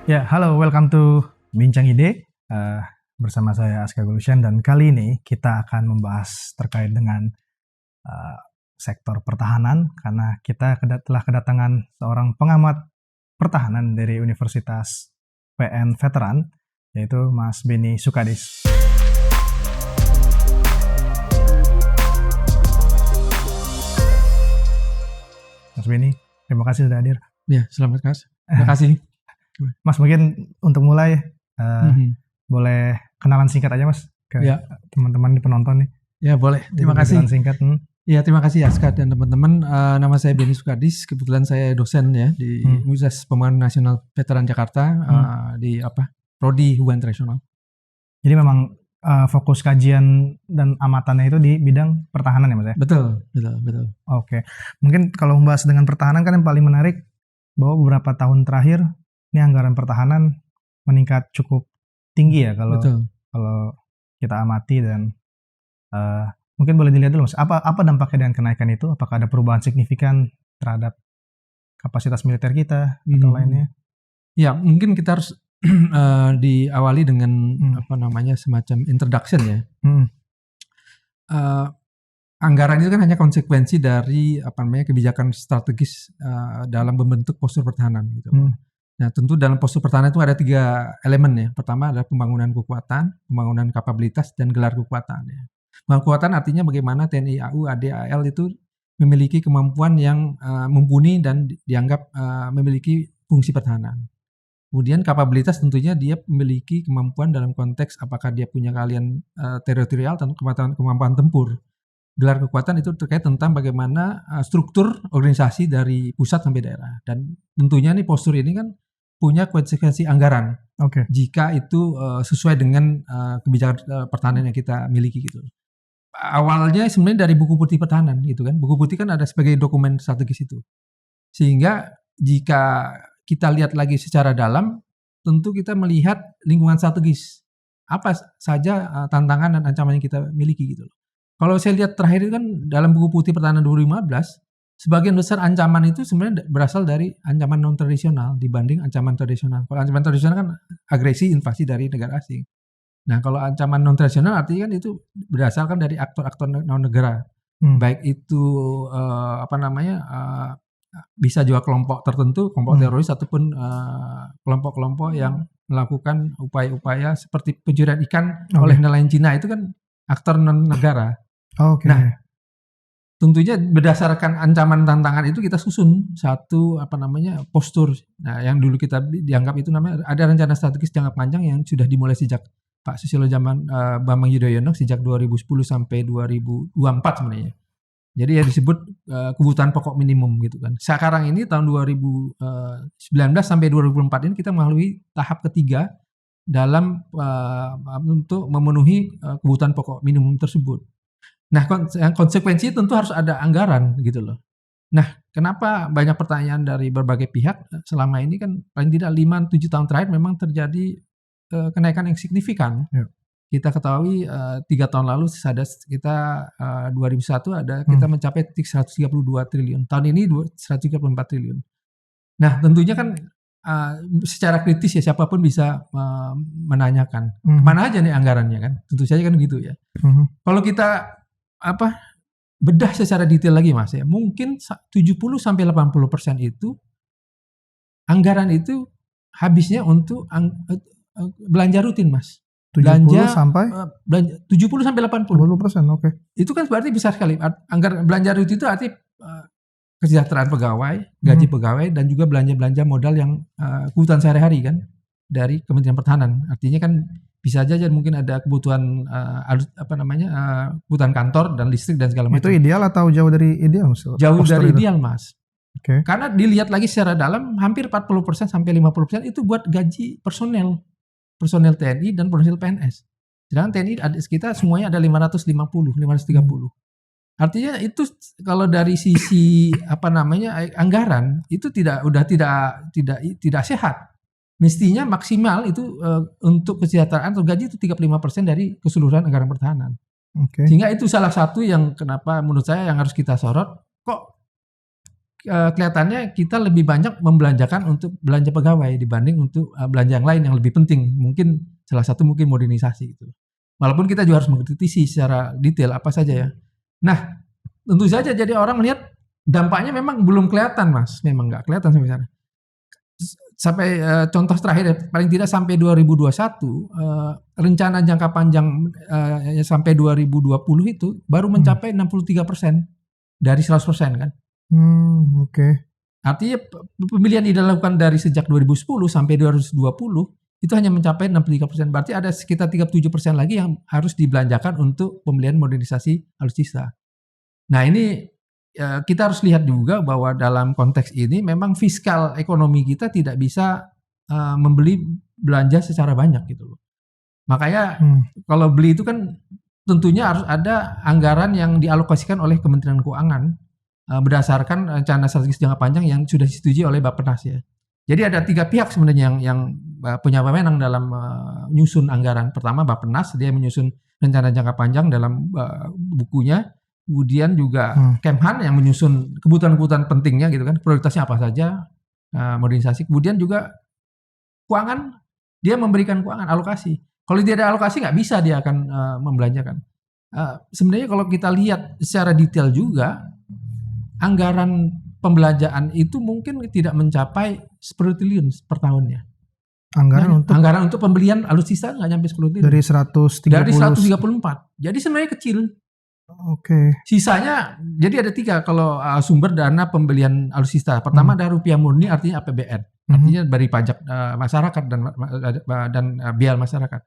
Ya, halo, welcome to Bincang Ide. Bersama saya Aska Gulusyan dan kali ini kita akan membahas terkait dengan sektor pertahanan karena kita telah kedatangan seorang pengamat pertahanan dari Universitas PN Veteran, yaitu Mas Beni Sukadis. Mas Beni, terima kasih sudah hadir. Ya, selamat Mas. Terima kasih. Mas, mungkin untuk mulai boleh kenalan singkat aja Mas ke teman-teman di penonton nih. Ya boleh. Terima kasih. Singkat. Ya terima kasih Aska dan teman-teman. Nama saya Beni Sukadis. Kebetulan saya dosen ya di Universitas Pembangunan Nasional Veteran Jakarta di Prodi Hubungan Internasional. Jadi memang fokus kajian dan amatannya itu di bidang pertahanan ya Mas ya? Betul. Oke. Mungkin kalau membahas dengan pertahanan kan yang paling menarik bahwa beberapa tahun terakhir ini anggaran pertahanan meningkat cukup tinggi ya kalau kita amati dan mungkin boleh dilihat dulu Mas, apa dampaknya dengan kenaikan itu? Apakah ada perubahan signifikan terhadap kapasitas militer kita atau lainnya? Ya, mungkin kita harus diawali dengan semacam introduction ya. Anggaran itu kan hanya konsekuensi dari kebijakan strategis dalam membentuk postur pertahanan gitu. Nah, tentu dalam postur pertahanan itu ada 3 elemen ya. Pertama adalah pembangunan kekuatan, pembangunan kapabilitas, dan gelar kekuatan ya. Pembangunan kekuatan artinya bagaimana TNI AU, AD, AL itu memiliki kemampuan yang mumpuni dan dianggap memiliki fungsi pertahanan. Kemudian kapabilitas tentunya dia memiliki kemampuan dalam konteks apakah dia punya keahlian teritorial dan kemampuan tempur. Gelar kekuatan itu terkait tentang bagaimana struktur organisasi dari pusat sampai daerah. Dan tentunya nih postur ini kan punya konsekuensi anggaran. Jika itu sesuai dengan kebijakan pertahanan yang kita miliki gitu. Awalnya sebenarnya dari buku putih pertahanan gitu kan. Buku putih kan ada sebagai dokumen strategis itu. Sehingga jika kita lihat lagi secara dalam, tentu kita melihat lingkungan strategis. Apa saja tantangan dan ancaman yang kita miliki gitu loh. Kalau saya lihat terakhir itu kan dalam buku putih pertahanan 2015, sebagian besar ancaman itu sebenarnya berasal dari ancaman non-tradisional dibanding ancaman tradisional. Kalau ancaman tradisional kan agresi, invasi dari negara asing. Nah, kalau ancaman non-tradisional artinya kan itu berdasarkan dari aktor-aktor non-negara. Baik itu bisa juga kelompok tertentu, kelompok teroris ataupun kelompok-kelompok yang melakukan upaya-upaya seperti pencurian ikan oleh nelayan Cina itu kan aktor non-negara. Nah, tentunya berdasarkan ancaman tantangan itu kita susun satu postur. Nah, yang dulu kita dianggap itu namanya ada rencana strategis jangka panjang yang sudah dimulai sejak Pak Susilo zaman Bambang Yudhoyono sejak 2010 sampai 2024 sebenarnya. Jadi ya disebut kebutuhan pokok minimum gitu kan. Sekarang ini tahun 2019 sampai 2024 ini kita melalui tahap ketiga dalam untuk memenuhi kebutuhan pokok minimum tersebut. Nah, konsekuensi tentu harus ada anggaran gitu loh. Nah, kenapa banyak pertanyaan dari berbagai pihak selama ini kan paling tidak 5-7 tahun terakhir memang terjadi kenaikan yang signifikan. Kita ketahui 3 tahun lalu kita 2001 kita mencapai 132 triliun. Tahun ini 134 triliun. Nah, tentunya kan secara kritis ya siapapun bisa menanyakan kemana aja nih anggarannya kan. Tentu saja kan gitu ya. Kalau kita bedah secara detail lagi Mas ya, mungkin 70-80% itu anggaran itu habisnya untuk belanja rutin Mas. 70-80%, oke. Itu kan berarti besar sekali. Anggaran belanja rutin itu arti kesejahteraan pegawai, gaji pegawai, dan juga belanja-belanja modal yang kebutuhan sehari-hari kan dari Kementerian Pertahanan. Artinya kan bisa aja mungkin ada kebutuhan kebutuhan kantor dan listrik dan segala macam. Itu ideal atau jauh dari ideal Mas? Jauh dari ideal Mas. Karena dilihat lagi secara dalam hampir 40% sampai 50% itu buat gaji personel TNI dan personel PNS. Sedangkan TNI kita semuanya ada 530. Artinya itu kalau dari sisi anggaran itu tidak sehat. Mestinya maksimal itu untuk kesejahteraan atau gaji itu 35% dari keseluruhan anggaran pertahanan. Sehingga itu salah satu yang kenapa menurut saya yang harus kita sorot. Kok kelihatannya kita lebih banyak membelanjakan untuk belanja pegawai dibanding untuk belanja yang lain yang lebih penting. Mungkin salah satu mungkin modernisasi gitu. Walaupun kita juga harus mengkritisi secara detail apa saja ya. Nah, tentu saja jadi orang melihat dampaknya memang belum kelihatan, Mas. Memang nggak kelihatan sampai sana. Sampai contoh terakhir ya, paling tidak sampai 2021 rencana jangka panjang sampai 2020 itu baru mencapai 63% dari 100% kan. Oke. Artinya pemilihan yang dilakukan dari sejak 2010 sampai 2020 itu hanya mencapai 63%. Berarti ada sekitar 37% lagi yang harus dibelanjakan untuk pembelian modernisasi alutsista. Nah ini kita harus lihat juga bahwa dalam konteks ini memang fiskal ekonomi kita tidak bisa membeli belanja secara banyak gitu loh. Makanya kalau beli itu kan tentunya harus ada anggaran yang dialokasikan oleh Kementerian Keuangan berdasarkan rencana strategis jangka panjang yang sudah disetujui oleh Bappenas ya. Jadi ada 3 pihak sebenarnya yang punya wewenang dalam menyusun anggaran. Pertama Bappenas, dia menyusun rencana jangka panjang dalam bukunya. Kemudian juga Kemhan yang menyusun kebutuhan-kebutuhan pentingnya gitu kan, prioritasnya apa saja, modernisasi. Kemudian juga keuangan, dia memberikan keuangan alokasi. Kalau dia ada alokasi nggak bisa dia akan membelanjakan. Sebenarnya kalau kita lihat secara detail juga, anggaran pembelanjaan itu mungkin tidak mencapai 10 triliun per tahunnya. Anggaran untuk pembelian alutsista nggak nyampe 10 triliun. Dari 134. Jadi sebenarnya kecil. Oke. Sisanya jadi ada 3 kalau sumber dana pembelian alutsista. Pertama ada rupiah murni, artinya APBN. Artinya dari pajak masyarakat dan biaya masyarakat.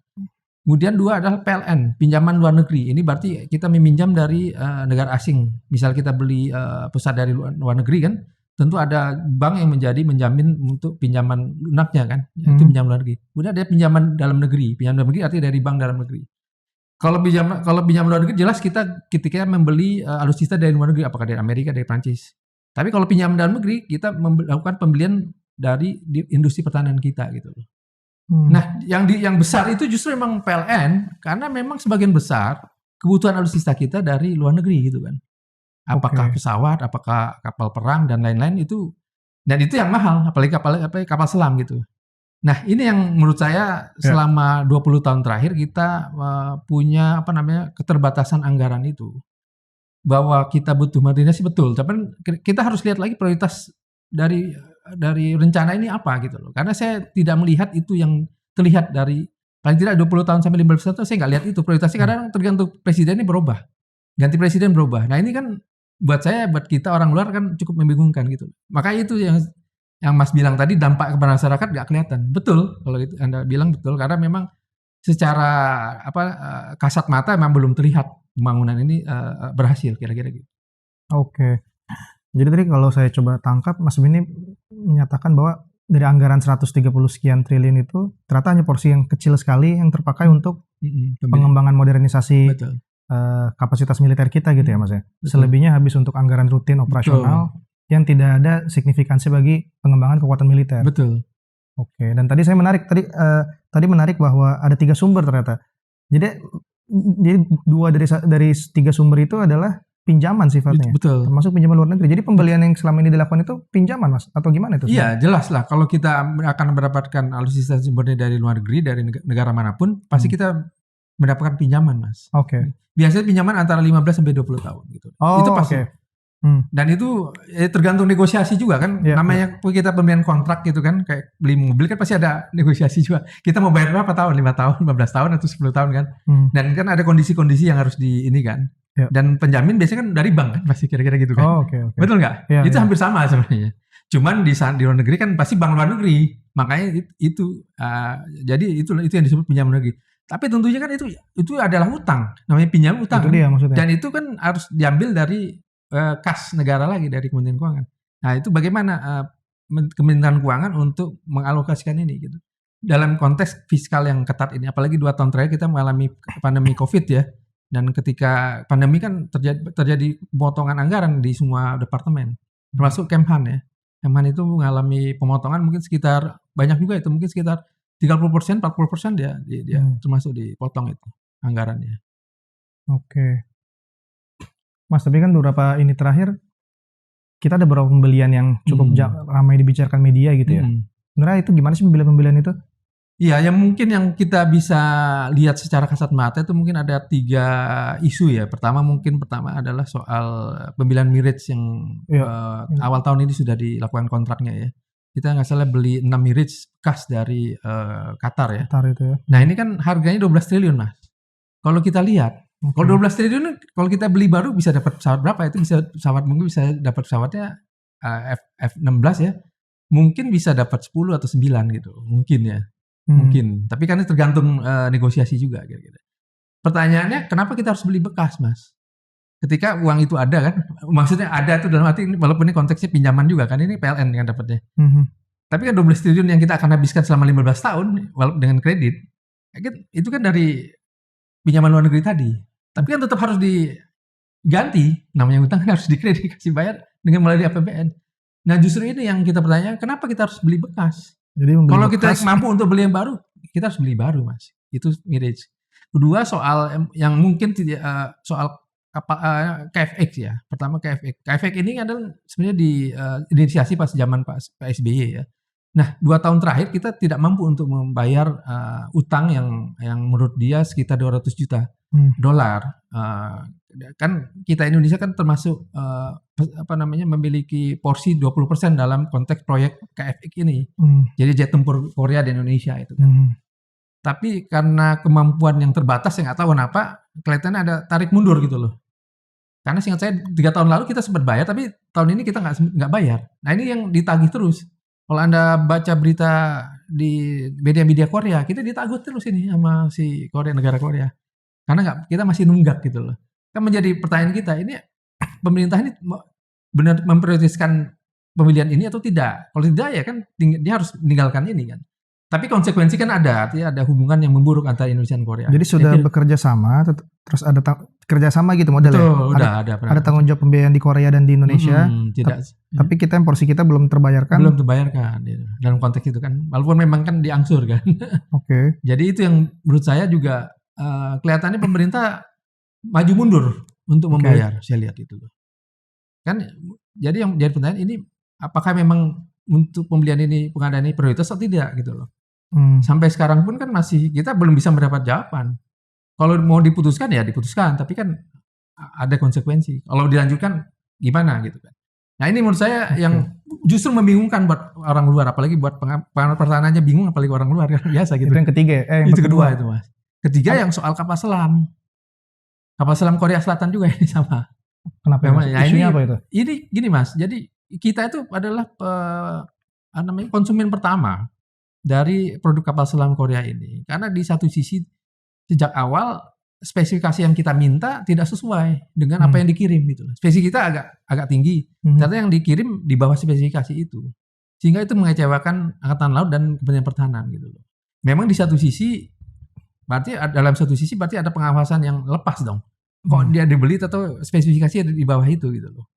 Kemudian 2 adalah PLN, pinjaman luar negeri. Ini berarti kita meminjam dari negara asing. Misal kita beli pusat dari luar negeri kan, tentu ada bank yang menjamin untuk pinjaman lunaknya kan, itu pinjaman luar negeri. Kemudian ada pinjaman dalam negeri. Pinjaman dalam negeri artinya dari bank dalam negeri. Kalau pinjaman luar negeri jelas kita ketika membeli alutsista dari luar negeri, apakah dari Amerika, dari Prancis. Tapi kalau pinjaman dalam negeri kita melakukan pembelian dari industri pertahanan kita gitu loh. Nah, yang besar itu justru memang PLN karena memang sebagian besar kebutuhan alutsista kita dari luar negeri gitu kan. Apakah pesawat, apakah kapal perang dan lain-lain itu, dan itu yang mahal, apalagi kapal selam gitu. Nah, ini yang menurut saya selama 20 tahun terakhir kita punya keterbatasan anggaran itu. Bahwa kita butuh modernisasi betul, tapi kita harus lihat lagi prioritas dari rencana ini apa gitu loh. Karena saya tidak melihat itu yang terlihat dari paling tidak 20 tahun sampai 15 tahun saya nggak lihat itu. Prioritasnya kadang tergantung presiden ini berubah. Ganti presiden berubah. Nah ini kan buat kita orang luar kan cukup membingungkan gitu. Makanya itu yang Mas bilang tadi dampak kepada masyarakat nggak kelihatan. Betul kalau itu Anda bilang betul karena memang secara kasat mata memang belum terlihat pembangunan ini berhasil kira-kira gitu. Oke. Jadi tadi kalau saya coba tangkap, Mas Bini menyatakan bahwa dari anggaran 130 sekian triliun itu ternyata hanya porsi yang kecil sekali yang terpakai untuk pengembangan modernisasi kapasitas militer kita gitu ya Mas ya. Betul. Selebihnya habis untuk anggaran rutin operasional yang tidak ada signifikansi bagi pengembangan kekuatan militer. Betul. Oke, dan tadi saya menarik menarik bahwa ada 3 sumber ternyata. Jadi 2 dari 3 sumber itu adalah pinjaman sifatnya. Betul. Termasuk pinjaman luar negeri. Jadi pembelian yang selama ini dilakukan itu pinjaman Mas atau gimana itu? Iya, jelas lah kalau kita akan mendapatkan alutsista sumbernya dari luar negeri, dari negara manapun, pasti kita mendapatkan pinjaman, Mas. Oke. Biasanya pinjaman antara 15 sampai 20 tahun gitu. Itu pasti. Dan itu tergantung negosiasi juga kan. Namanya kita pembelian kontrak gitu kan, kayak beli mobil kan pasti ada negosiasi juga. Kita mau bayar berapa tahun? 5 tahun, 15 tahun atau 10 tahun kan. Dan kan ada kondisi-kondisi yang harus ini kan. Dan penjamin biasanya kan dari bank kan pasti kira-kira gitu kan. Betul nggak? Itu hampir sama sebenarnya. Cuman di luar negeri kan pasti bank luar negeri. Makanya jadi itu yang disebut pinjaman luar negeri. Tapi tentunya kan itu adalah utang. Namanya pinjam utang. Itu dia maksudnya. Dan itu kan harus diambil dari kas negara lagi, dari Kementerian Keuangan. Nah itu bagaimana Kementerian Keuangan untuk mengalokasikan ini gitu. Dalam konteks fiskal yang ketat ini. Apalagi 2 tahun terakhir kita mengalami pandemi COVID ya. Dan ketika pandemi kan terjadi pemotongan anggaran di semua departemen, termasuk Kemhan ya. Kemhan itu mengalami pemotongan mungkin sekitar, banyak juga itu, mungkin sekitar 30%, 40% dia termasuk dipotong itu anggarannya. Oke. Mas, tapi kan beberapa ini terakhir kita ada beberapa pembelian yang cukup ramai dibicarakan media gitu ya. Sebenarnya itu gimana sih pembelian-pembelian itu? Iya, yang mungkin yang kita bisa lihat secara kasat mata itu mungkin ada 3 isu ya. Pertama adalah soal pembelian Mirage yang awal tahun ini sudah dilakukan kontraknya ya. Kita nggak salah beli 6 Mirage bekas dari Qatar ya. Qatar itu ya. Nah ini kan harganya 12 triliun mas. Kalau kita lihat, kalau 12 triliun kalau kita beli baru bisa dapat pesawat berapa? Itu mungkin bisa dapat pesawatnya F-16 ya. Mungkin bisa dapat 10 atau 9 gitu. Mungkin ya. Mungkin, tapi kan itu tergantung negosiasi juga kira-kira. Pertanyaannya, kenapa kita harus beli bekas, Mas? Ketika uang itu ada kan, maksudnya ada itu dalam arti walaupun ini konteksnya pinjaman juga kan, ini PLN kan dapatnya. Tapi kan 12 triliun yang kita akan habiskan selama 15 tahun walaupun dengan kredit, itu kan dari pinjaman luar negeri tadi. Tapi kan tetap harus diganti, namanya utang kan harus dikredit, kasih bayar dengan melalui APBN. Nah justru ini yang kita pertanyakan, kenapa kita harus beli bekas? Jadi kalau kita mampu untuk beli yang baru, kita harus beli baru, Mas. Itu Mirage. Kedua soal yang mungkin soal KFX ya. Pertama KFX. KFX ini adalah sebenarnya diinisiasi pas zaman Pak SBY ya. Nah, 2 tahun terakhir kita tidak mampu untuk membayar utang yang menurut dia sekitar 200 juta dolar. Kan kita Indonesia kan termasuk memiliki porsi 20% dalam konteks proyek KFX ini. Jadi jet tempur Korea di Indonesia itu kan. Tapi karena kemampuan yang terbatas, saya nggak tahu kenapa kelihatannya ada tarik mundur gitu loh. Karena seingat saya 3 tahun lalu kita sempat bayar, tapi tahun ini kita nggak bayar. Nah ini yang ditagih terus. Kalau Anda baca berita di media-media Korea, kita ditagih terus ini sama si negara Korea. Karena kita masih nunggak gitu loh. Kan menjadi pertanyaan kita, ini pemerintah ini benar memprioritaskan pemilihan ini atau tidak? Kalau tidak ya kan dia harus meninggalkan ini kan. Tapi konsekuensi kan ada, artinya ada hubungan yang memburuk antara Indonesia dan Korea. Jadi sudah bekerja sama, terus ada kerjasama gitu modelnya. Betul, ada tanggung jawab pembiayaan di Korea dan di Indonesia. Tapi porsi kita belum terbayarkan. Belum terbayarkan ya. Dalam konteks itu kan, walaupun memang kan diangsur kan. Oke. Jadi itu yang menurut saya juga kelihatannya pemerintah maju mundur untuk membayar. Saya lihat itu loh. Kan jadi yang jadi pertanyaan ini, apakah memang untuk pembelian ini, pengadaan ini prioritas atau tidak gitu loh. Sampai sekarang pun kan masih kita belum bisa mendapat jawaban. Kalau mau diputuskan ya diputuskan, tapi kan ada konsekuensi. Kalau dilanjutkan gimana gitu kan. Nah ini menurut saya yang justru membingungkan buat orang luar, apalagi buat pertahanannya bingung, apalagi orang luar kan biasa gitu. Itu yang ketiga, itu kedua itu Mas. Ketiga yang soal kapal selam. Kapal selam Korea Selatan juga ini sama. Kenapa? Isunya apa itu? Ini gini Mas, jadi kita itu adalah konsumen pertama dari produk kapal selam Korea ini. Karena di satu sisi sejak awal spesifikasi yang kita minta tidak sesuai dengan apa yang dikirim gitu. Spesifikasi kita agak tinggi, ternyata yang dikirim di bawah spesifikasi itu. Sehingga itu mengecewakan Angkatan Laut dan Kementerian Pertahanan gitu loh. Memang di satu sisi dalam satu sisi berarti ada pengawasan yang lepas dong. Kok dia dibeli atau spesifikasi ada di bawah itu gitu loh.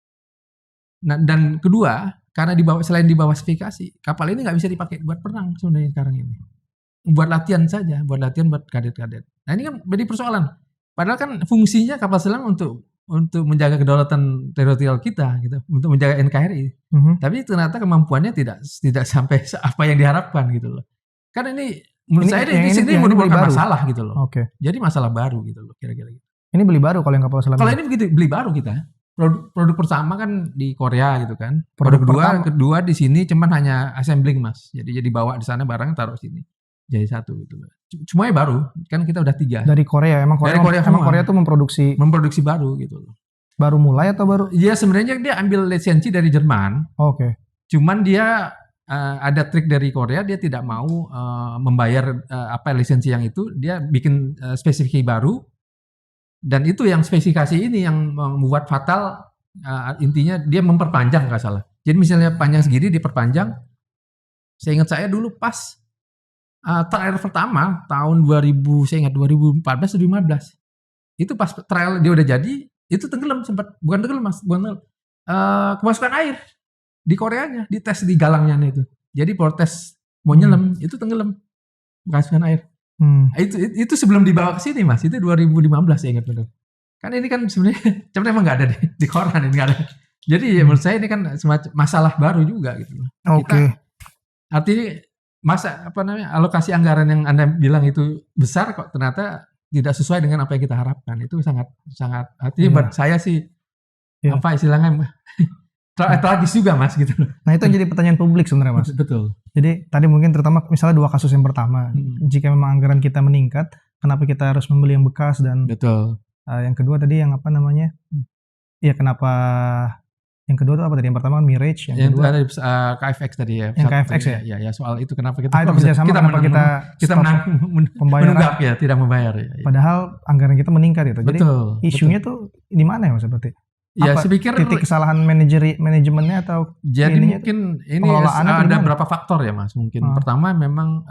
Nah, dan kedua, karena selain di bawah spesifikasi, kapal ini nggak bisa dipakai buat perang sebenarnya sekarang ini. Buat latihan saja, buat kadet-kadet. Nah ini kan jadi persoalan. Padahal kan fungsinya kapal selam untuk menjaga kedaulatan teritorial kita, gitu, untuk menjaga NKRI. Tapi ternyata kemampuannya tidak sampai apa yang diharapkan gitu loh. Kan ini menurut saya di sini menimbulkan masalah gitu loh. Jadi masalah baru gitu loh kira-kira. Ini beli baru kalau yang kapal selam. Kalau ini begitu beli baru kita. Produk pertama kan di Korea gitu kan. Produk kedua di sini cuman hanya assembling Mas. Jadi bawa di sana barang taruh sini. Jadi satu gitu loh. Semuanya baru. Kan kita udah 3. Dari Korea. Emang Korea tuh memproduksi baru gitu loh. Baru mulai atau baru? Iya sebenarnya dia ambil lisensi dari Jerman. Oke. Cuman dia ada trik dari Korea, dia tidak mau membayar lisensi yang itu. Dia bikin spesifikasi baru. Dan itu yang spesifikasi ini yang membuat fatal, intinya dia memperpanjang nggak salah. Jadi misalnya panjang segini diperpanjang. Saya ingat saya dulu pas trial pertama tahun 2014 atau 2015. Itu pas trial dia udah jadi, itu tenggelam sempat, bukan tenggelam Mas, kemasukan air di Koreanya, dites di galangnya itu. Jadi protes mau nyelam, itu tenggelam, kemasukan air. Itu sebelum dibawa ke sini Mas, itu 2015 saya ingat benar. Kan ini kan sebenarnya emang nggak ada di koran, ini nggak ada. Jadi menurut saya ini kan semacam masalah baru juga gitu. Oke. Artinya alokasi anggaran yang Anda bilang itu besar kok ternyata tidak sesuai dengan apa yang kita harapkan. Itu sangat artinya buat saya sih apa istilahnya tragis juga Mas gitu. Nah itu yang jadi pertanyaan publik sebenarnya Mas. Betul. Jadi tadi mungkin terutama misalnya 2 kasus yang pertama, jika memang anggaran kita meningkat, kenapa kita harus membeli yang bekas dan betul. Yang kedua tadi yang apa namanya? Ya kenapa yang kedua itu apa tadi? Yang pertama Mirage, yang kedua KFX tadi ya. Yang KFX ya? Ya soal itu kenapa kita itu kerjasama kenapa kita menunggak ya, tidak membayar ya. Padahal anggaran kita meningkat gitu. Jadi isunya tuh di mana ya Mas berarti? Ya, saya pikir titik kesalahan manajemennya atau jadi mungkin ini ada beberapa faktor ya Mas. Mungkin pertama memang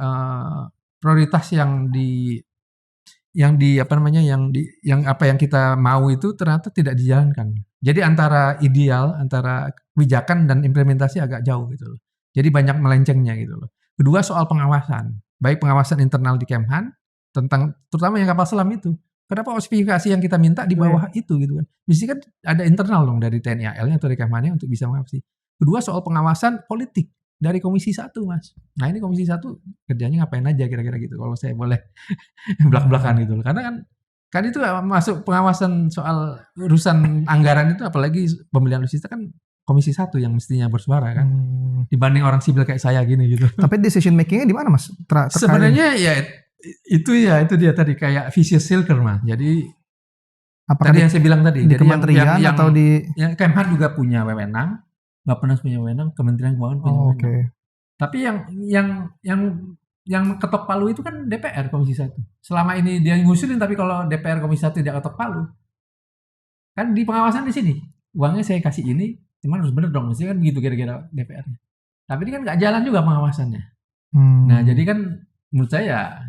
prioritas yang apa yang kita mau itu ternyata tidak dijalankan. Jadi antara ideal, antara kebijakan dan implementasi agak jauh gitu loh. Jadi banyak melencengnya gitu loh. Kedua soal pengawasan, baik pengawasan internal di Kemhan tentang terutama yang kapal selam itu. Kenapa spesifikasi yang kita minta di bawah itu gitu kan? Mesti kan ada internal dong dari TNI AL-nya atau dari Kemhannya untuk bisa mengawasi. Kedua soal pengawasan politik dari Komisi 1 Mas. Nah ini Komisi 1 kerjanya ngapain aja kira-kira gitu kalau saya boleh belak-belakan gitu. Karena kan itu masuk pengawasan soal urusan anggaran itu apalagi pembelian alutsista kan Komisi 1 yang mestinya bersuara kan. Dibanding orang sipil kayak saya gini gitu. Tapi decision makingnya di mana Mas? Sebenarnya ya itu dia tadi kayak vicious circle Mas. Jadi apakah tadi yang saya bilang tadi di jadi kementerian atau di Kemhan juga punya wewenang, Bappenas punya wewenang, Kementerian Keuangan punya wewenang. Okay. Tapi yang ketok palu itu kan DPR Komisi 1. Selama ini dia ngusulin tapi kalau DPR Komisi 1 tidak ketok palu. Kan di pengawasan di sini. Uangnya saya kasih ini, cuman harus bener dong, mesti kan begitu kira-kira DPR. Tapi ini kan nggak jalan juga pengawasannya. Nah, jadi kan menurut saya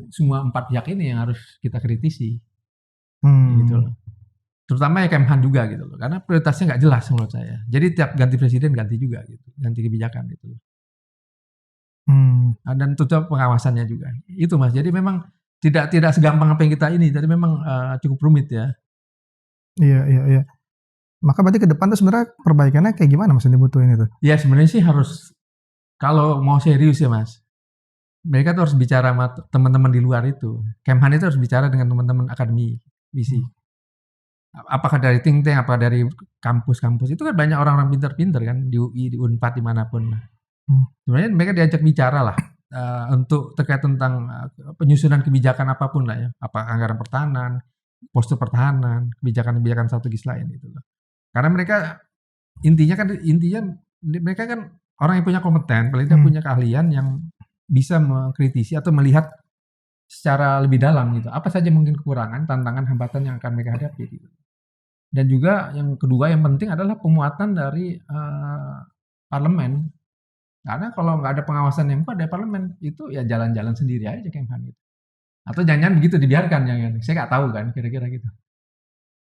semua 4 pihak ini yang harus kita kritisi. Gitu loh. Terutama ya Kemhan juga gitu loh. Karena prioritasnya nggak jelas menurut saya. Jadi tiap ganti presiden ganti juga gitu. Ganti kebijakan gitu loh. Dan tutup pengawasannya juga. Itu Mas. Jadi memang tidak segampang apa yang kita ini. Jadi memang cukup rumit ya. Iya. Maka berarti ke depan tuh sebenarnya perbaikannya kayak gimana Mas yang dibutuhin itu? Ya sebenarnya sih harus kalau mau serius ya Mas. Mereka tuh harus bicara sama teman-teman di luar itu. Kemhan itu harus bicara dengan teman-teman akademi visi. Apakah dari think tank, apa dari kampus-kampus. Itu kan banyak orang-orang pintar-pintar kan di UI, di Unpad, dimanapun. Sebenarnya mereka diajak bicara lah untuk terkait tentang penyusunan kebijakan apapun lah ya. Apa anggaran pertahanan, postur pertahanan, kebijakan-kebijakan strategis lain itu loh. Karena mereka intinya mereka kan orang yang punya kompeten, paling tidak punya keahlian yang bisa mengkritisi atau melihat secara lebih dalam gitu. Apa saja mungkin kekurangan, tantangan, hambatan yang akan mereka hadapi gitu. Dan juga yang kedua yang penting adalah pemuatan dari parlemen. Karena kalau nggak ada pengawasan yang kuat dari parlemen itu ya jalan-jalan sendiri aja Kemhan gitu. Atau jangan begitu dibiarkan jangan. Saya nggak tahu kan kira-kira gitu.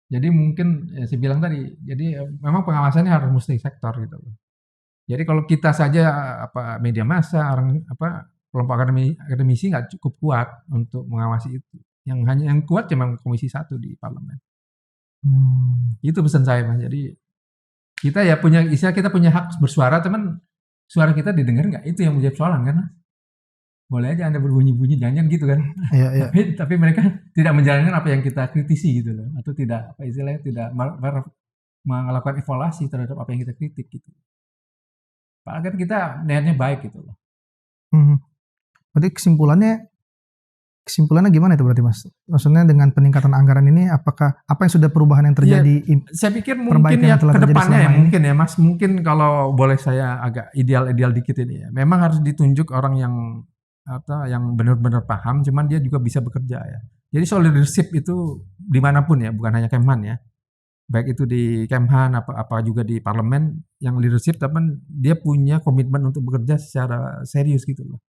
Jadi mungkin ya saya bilang tadi, jadi memang pengawasannya harus multi sektor gitu loh. Jadi kalau kita saja media massa, kelompok akademisi nggak cukup kuat untuk mengawasi itu. Yang kuat cuma Komisi 1 di parlemen. Itu pesan saya Mas. Jadi kita ya kita punya hak bersuara, teman suara kita didengar nggak? Itu yang menjadi persoalan kan? Boleh aja Anda berbunyi-bunyi, jangan gitu kan? Iya. Tapi mereka tidak menjalankan apa yang kita kritisi gitu loh, atau tidak tidak melakukan evaluasi terhadap apa yang kita kritik gitu. Padahal kan kita niatnya baik gitu loh. Berarti kesimpulannya gimana itu berarti Mas? Maksudnya dengan peningkatan anggaran ini apa yang sudah perubahan yang terjadi? Ya, saya pikir mungkin ya kedepannya ya mungkin ya Mas, mungkin kalau boleh saya agak ideal dikit ini ya. Memang harus ditunjuk orang yang benar-benar paham, cuman dia juga bisa bekerja ya. Jadi soal leadership itu dimanapun ya, bukan hanya Kemhan ya. Baik itu di Kemhan apa juga di parlemen yang leadership, tapi dia punya komitmen untuk bekerja secara serius gitu loh.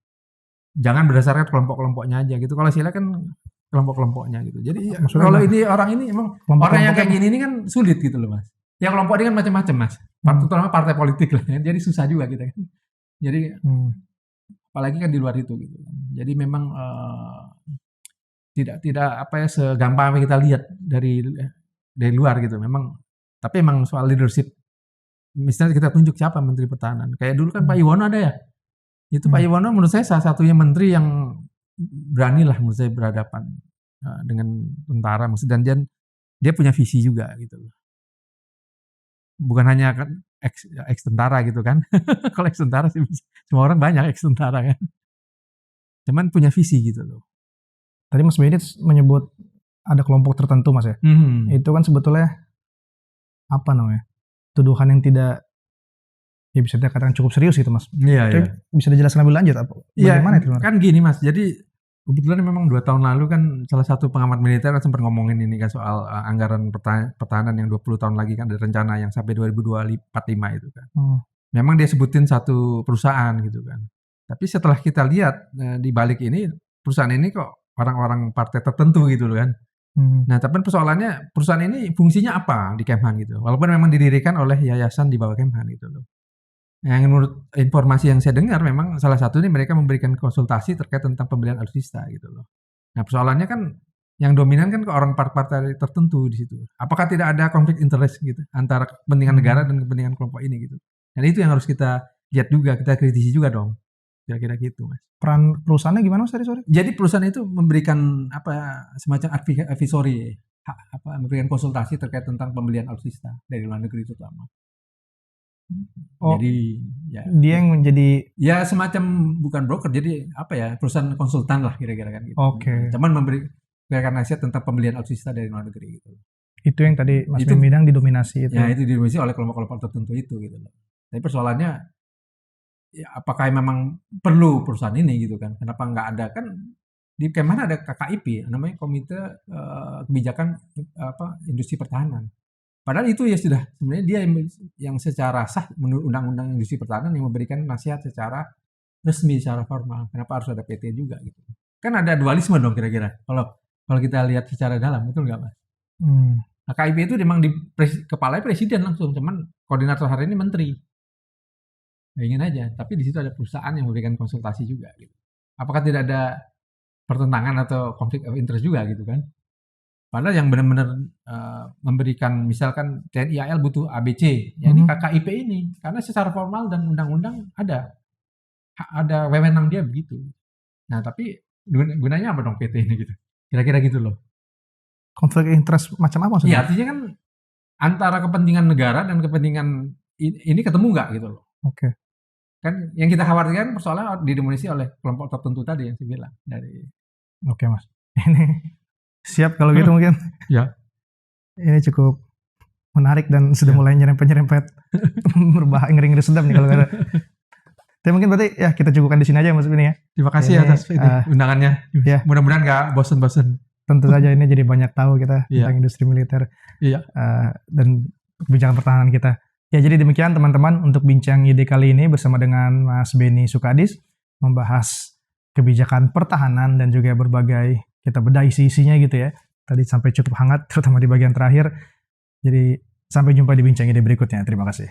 Jangan berdasarkan kelompok-kelompoknya aja gitu. Kalau sila kan kelompok-kelompoknya gitu. Jadi kalau ini orang ini emang orang yang kayak gini ini kan sulit gitu loh Mas. Ya kelompok ini kan macam-macam Mas. Terutama partai politik lah. Jadi susah juga kita kan. Jadi apalagi kan di luar itu gitu. Jadi memang tidak segampang yang kita lihat dari luar gitu. Tapi memang soal leadership misalnya kita tunjuk siapa Menteri Pertahanan. Kayak dulu kan Pak Yuwono ada ya. Itu Pak Yuwono menurut saya salah satunya menteri yang beranilah menurut saya berhadapan dengan tentara. Dan dia punya visi juga gitu loh. Bukan hanya kan ex tentara gitu kan. Kalau ex tentara sih semua orang banyak ex tentara kan. Cuman punya visi gitu loh. Tadi Mas Benny menyebut ada kelompok tertentu Mas ya. Itu kan sebetulnya apa namanya? Tuduhan yang tidak ya bisa dikatakan cukup serius gitu Mas. Iya. Bisa dijelaskan lebih lanjut apa? Bagaimana itu? Kan gini Mas. Jadi kebetulan memang 2 tahun lalu kan salah satu pengamat militer sempat ngomongin ini kan soal anggaran pertahanan yang 20 tahun lagi kan ada rencana yang sampai 2045 itu kan. Memang dia sebutin satu perusahaan gitu kan. Tapi setelah kita lihat di balik ini perusahaan ini kok orang-orang partai tertentu gitu loh kan. Nah, tapi persoalannya perusahaan ini fungsinya apa di Kemhan gitu. Walaupun memang didirikan oleh yayasan di bawah Kemhan gitu loh. Yang menurut informasi yang saya dengar memang salah satu ini mereka memberikan konsultasi terkait tentang pembelian alutsista gitu loh. Nah, persoalannya kan yang dominan kan ke orang partai tertentu di situ. Apakah tidak ada konflik interest gitu antara kepentingan negara dan kepentingan kelompok ini gitu. Dan itu yang harus kita lihat juga, kita kritisi juga dong. Kira-kira gitu Mas. Peran perusahaannya gimana Mas? Sorry. Jadi perusahaan itu memberikan semacam advisory, memberikan konsultasi terkait tentang pembelian alutsista dari luar negeri terutama. Jadi dia yang menjadi semacam bukan broker, jadi perusahaan konsultan lah kira-kira kan gitu. Cuman memberikan nasihat tentang pembelian alutsista dari luar negeri gitu. Itu yang tadi Mas bilang didominasi itu. Ya itu didominasi oleh kelompok-kelompok tertentu itu gitu loh. Tapi persoalannya apakah memang perlu perusahaan ini gitu kan? Kenapa nggak ada kan di Kemhan ada KKIP namanya Komite Kebijakan Industri Pertahanan. Padahal itu ya sudah sebenarnya dia yang secara sah menurut Undang-Undang Industri Pertahanan yang memberikan nasihat secara resmi secara formal. Kenapa harus ada PT juga gitu? Kan ada dualisme dong kira-kira. Kalau kita lihat secara dalam betul nggak Mas? KKIP itu memang di kepala presiden langsung, cuman koordinator hari ini menteri. Ingin aja, tapi di situ ada perusahaan yang memberikan konsultasi juga gitu. Apakah tidak ada pertentangan atau konflik of interest juga gitu kan? Padahal yang benar-benar memberikan misalkan TNI AL butuh ABC, ya ini KKIP ini karena secara formal dan undang-undang ada wewenang dia begitu. Nah, tapi gunanya apa dong PT ini gitu? Kira-kira gitu loh. Konflik interest macam apa maksudnya? Iya, artinya kan antara kepentingan negara dan kepentingan ini ketemu nggak gitu loh. Kan yang kita khawatirkan persoalan didominasi oleh kelompok tertentu tadi yang saya bilang dari. Oke Mas, ini siap kalau gitu mungkin. Ya. Ini cukup menarik dan sudah mulai nyerempet berbahaya ngeri-ngeri sedap nih kalau ada. Tapi mungkin berarti ya kita cukupkan di sini aja Mas Benny ya. Terima kasih atas undangannya. Ya. Mudah-mudahan nggak bosen-bosen. Tentu saja ini jadi banyak tahu kita tentang industri militer dan kebijakan pertahanan kita. Ya jadi demikian teman-teman untuk bincang ide kali ini bersama dengan Mas Benny Sukadis membahas kebijakan pertahanan dan juga berbagai kita bedah isi-isinya gitu ya. Tadi sampai cukup hangat terutama di bagian terakhir. Jadi sampai jumpa di bincang ide berikutnya. Terima kasih.